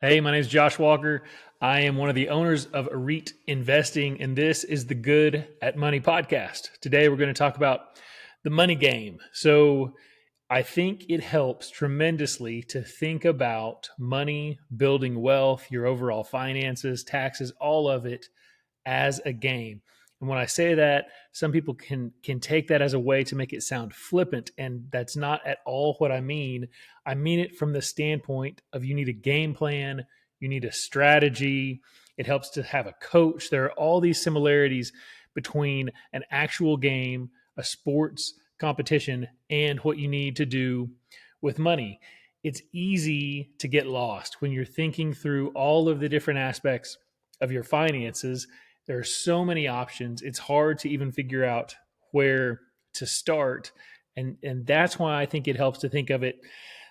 Hey, my name is Josh Walker. I am one of the owners of REIT Investing, and this is the Good at Money podcast. Today, we're going to talk about the money game. So, I think it helps tremendously to think about money, building wealth, your overall finances, taxes, all of it as a game. And when I say that, some people can take that as a way to make it sound flippant, and that's not at all what I mean. I mean it from the standpoint of you need a game plan, you need a strategy. It helps to have a coach. There are all these similarities between an actual game, a sports competition, and what you need to do with money. It's easy to get lost when you're thinking through all of the different aspects of your finances. There are so many options. It's hard to even figure out where to start. And that's why I think it helps to think of it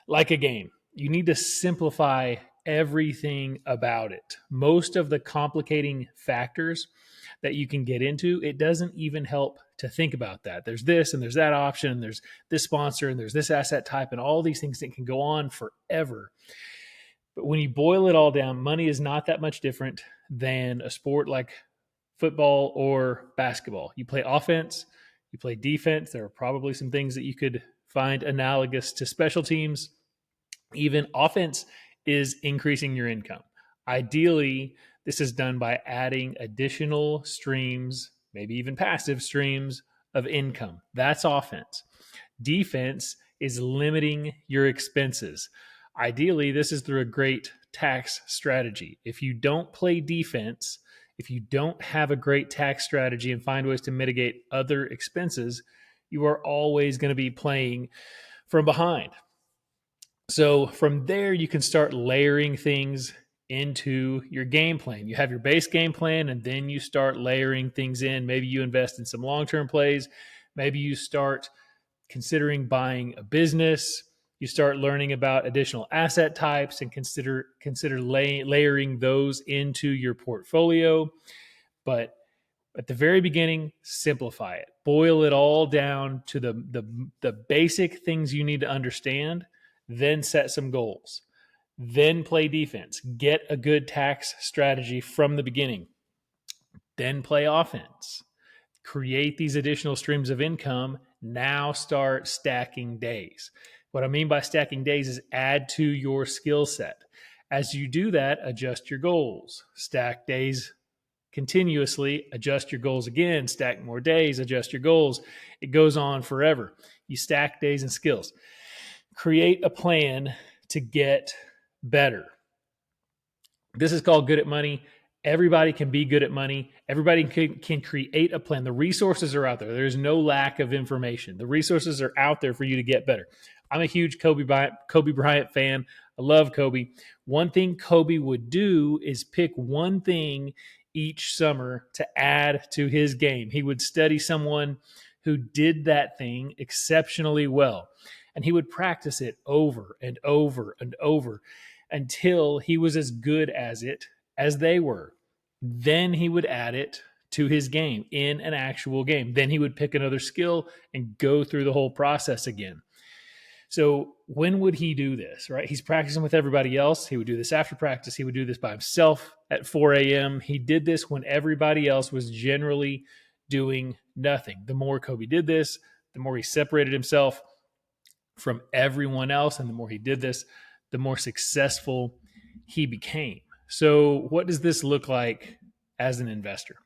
like a game. You need to simplify everything about it. Most of the complicating factors that you can get into, it doesn't even help to think about that. There's this and there's that option, and there's this sponsor and there's this asset type, and all these things that can go on forever. But when you boil it all down, money is not that much different than a sport like football or basketball. You play offense, you play defense. There are probably some things that you could find analogous to special teams. Even offense is increasing your income. Ideally, this is done by adding additional streams, maybe even passive streams of income. That's offense. Defense is limiting your expenses. Ideally, this is through a great tax strategy. If you don't play defense, if you don't have a great tax strategy and find ways to mitigate other expenses, you are always going to be playing from behind. So from there, you can start layering things into your game plan. You have your base game plan, and then you start layering things in. Maybe you invest in some long-term plays. Maybe you start considering buying a business. You start learning about additional asset types and consider layering those into your portfolio. But at the very beginning, simplify it. Boil it all down to the basic things you need to understand, then set some goals. Then play defense. Get a good tax strategy from the beginning. Then play offense. Create these additional streams of income. Now start stacking days. What I mean by stacking days is add to your skill set. As you do that, adjust your goals. Stack days continuously, adjust your goals again, stack more days, adjust your goals. It goes on forever. You stack days and skills. Create a plan to get better. This is called Good at Money. Everybody can be good at money. Everybody can create a plan. The resources are out there. There's no lack of information. The resources are out there for you to get better. I'm a huge Kobe Bryant fan. I love Kobe. One thing Kobe would do is pick one thing each summer to add to his game. He would study someone who did that thing exceptionally well, and he would practice it over and over and over until he was as good as it as they were. Then he would add it to his game in an actual game. Then he would pick another skill and go through the whole process again. So when would he do this, right? He's practicing with everybody else. He would do this after practice. He would do this by himself at 4 a.m. He did this when everybody else was generally doing nothing. The more Kobe did this, the more he separated himself from everyone else. And the more he did this, the more successful he became. So what does this look like as an investor?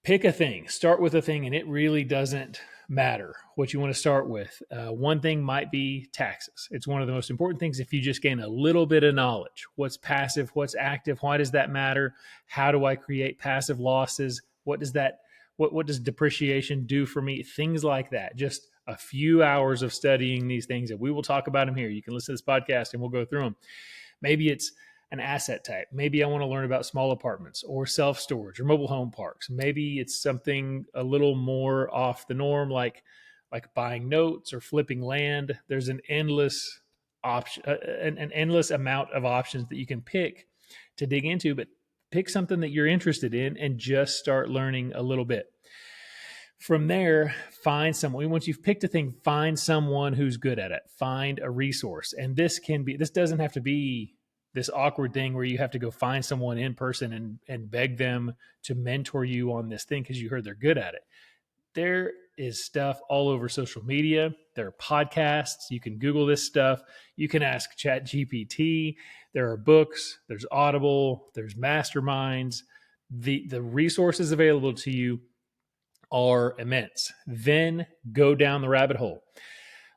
Pick a thing, start with a thing, and it really doesn't matter what you want to start with. One thing might be taxes. It's one of the most important things if you just gain a little bit of knowledge. What's passive? What's active? Why does that matter? How do I create passive losses? What does depreciation do for me? Things like that. Just a few hours of studying these things, and we will talk about them here. You can listen to this podcast and we'll go through them. Maybe it's an asset type. Maybe I want to learn about small apartments or self-storage or mobile home parks. Maybe it's something a little more off the norm, like buying notes or flipping land. There's an endless option, an endless amount of options that you can pick to dig into, but pick something that you're interested in and just start learning a little bit. From there, find someone. Once you've picked a thing, find someone who's good at it. Find a resource. And this doesn't have to be this awkward thing where you have to go find someone in person and beg them to mentor you on this thing because you heard they're good at it. There is stuff all over social media. There are podcasts. You can Google this stuff. You can ask ChatGPT. There are books. There's Audible. There's masterminds. The resources available to you are immense. Then go down the rabbit hole.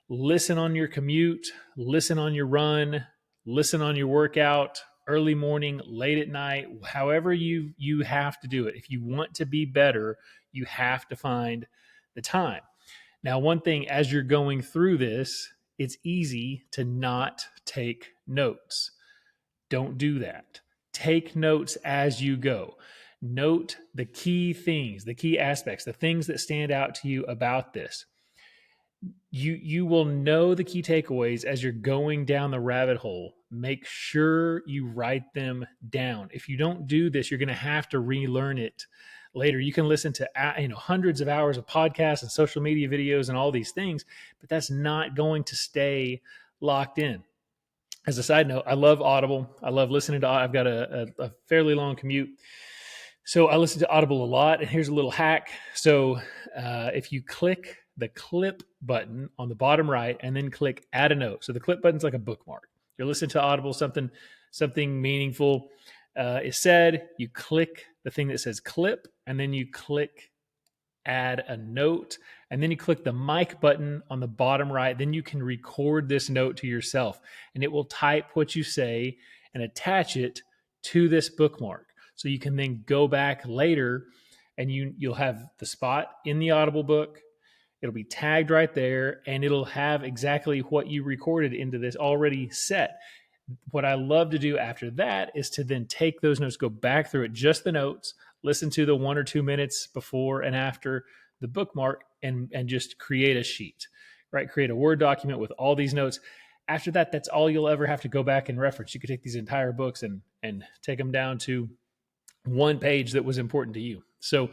Listen on your commute, listen on your run, listen on your workout, early morning, late at night, however you have to do it. If you want to be better, you have to find the time. Now, one thing as you're going through this, it's easy to not take notes. Don't do that. Take notes as you go. Note the key things, the key aspects, the things that stand out to you about this. You will know the key takeaways as you're going down the rabbit hole. Make sure you write them down. If you don't do this, you're going to have to relearn it later. You can listen to hundreds of hours of podcasts and social media videos and all these things, but that's not going to stay locked in. As a side note, I love Audible. I love listening to. I've got a fairly long commute, so I listen to Audible a lot. And here's a little hack. So if you click the clip button on the bottom right and then click add a note. So the clip button's like a bookmark. You're listening to Audible, something meaningful is said. You click the thing that says clip, and then you click add a note, and then you click the mic button on the bottom right. Then you can record this note to yourself, and it will type what you say and attach it to this bookmark. So you can then go back later and you'll have the spot in the Audible book. It'll be tagged right there, and it'll have exactly what you recorded into this already set. What I love to do after that is to then take those notes, go back through it, just the notes, listen to the 1 or 2 minutes before and after the bookmark, and just create a sheet, right? Create a Word document with all these notes. After that, that's all you'll ever have to go back and reference. You could take these entire books and take them down to one page that was important to you. So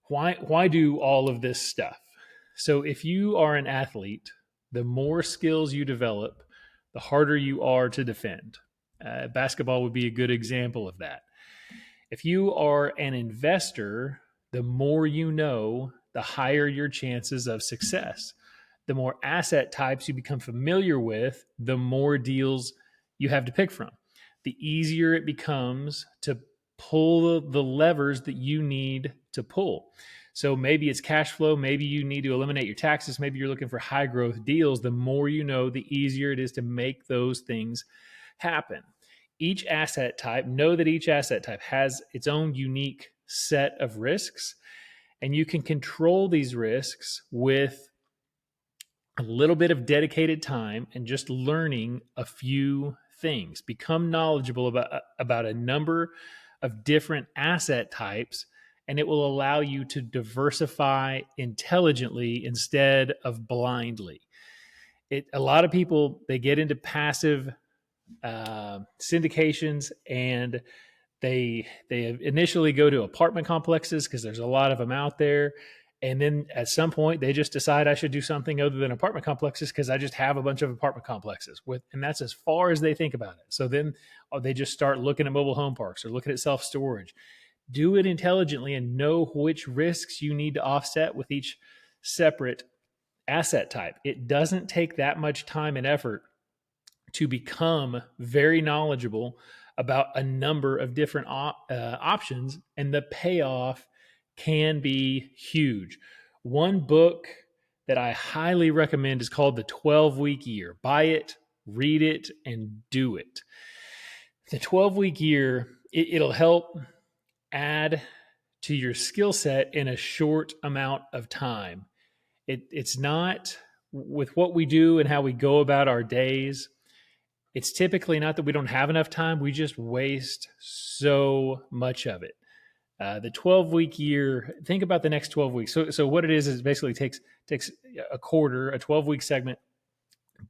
why do all of this stuff? So if you are an athlete, the more skills you develop, the harder you are to defend. Basketball would be a good example of that. If you are an investor, the more you know, the higher your chances of success. The more asset types you become familiar with, the more deals you have to pick from. The easier it becomes to pull the levers that you need to pull. So maybe it's cash flow. Maybe you need to eliminate your taxes. Maybe you're looking for high growth deals. The more you know, the easier it is to make those things happen. Each asset type, know that each asset type has its own unique set of risks, and you can control these risks with a little bit of dedicated time and just learning a few things. Become knowledgeable about a number of different asset types, and it will allow you to diversify intelligently instead of blindly. A lot of people, they get into passive syndications, and they initially go to apartment complexes because there's a lot of them out there. And then at some point, they just decide I should do something other than apartment complexes because I just have a bunch of apartment complexes and that's as far as they think about it. So then they just start looking at mobile home parks or looking at self-storage. Do it intelligently and know which risks you need to offset with each separate asset type. It doesn't take that much time and effort to become very knowledgeable about a number of different options, and the payoff can be huge. One book that I highly recommend is called The 12-Week Year. Buy it, read it, and do it. The 12-week year, it'll help add to your skill set in a short amount of time. It's not, with what we do and how we go about our days, it's typically not that we don't have enough time. We just waste so much of it. The 12-week year, think about the next 12 weeks. So what it is basically takes a quarter, a 12-week segment,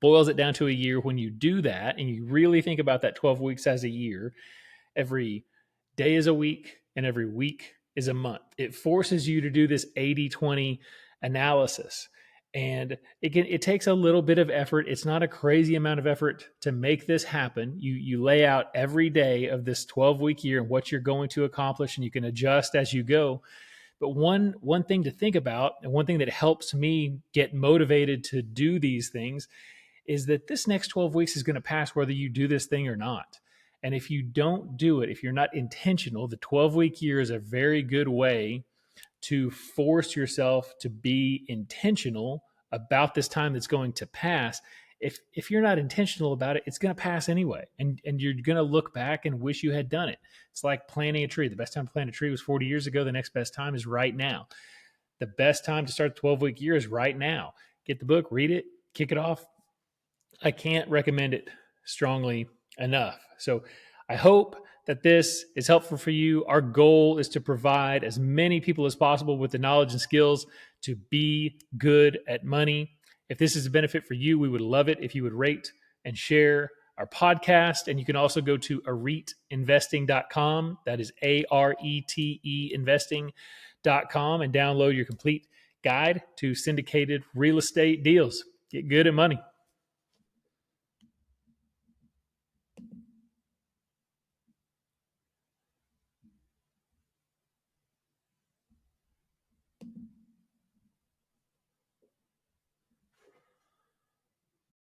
boils it down to a year. When you do that and you really think about that 12 weeks as a year, every day is a week and every week is a month. It forces you to do this 80-20 analysis. And it takes a little bit of effort. It's not a crazy amount of effort to make this happen. You lay out every day of this 12-week year and what you're going to accomplish, and you can adjust as you go. But one thing to think about, and one thing that helps me get motivated to do these things, is that this next 12 weeks is going to pass whether you do this thing or not. And if you don't do it, if you're not intentional, the 12-week year is a very good way to force yourself to be intentional about this time that's going to pass. If you're not intentional about it, it's going to pass anyway, and you're going to look back and wish you had done it. It's like planting a tree. The best time to plant a tree was 40 years ago. The next best time is right now. The best time to start the 12-week year is right now. Get the book, read it, kick it off. I can't recommend it strongly enough. So I hope that this is helpful for you. Our goal is to provide as many people as possible with the knowledge and skills to be good at money. If this is a benefit for you, we would love it if you would rate and share our podcast. And you can also go to arete.investing.com. That is ARETE investing.com, and download your complete guide to syndicated real estate deals. Get good at money.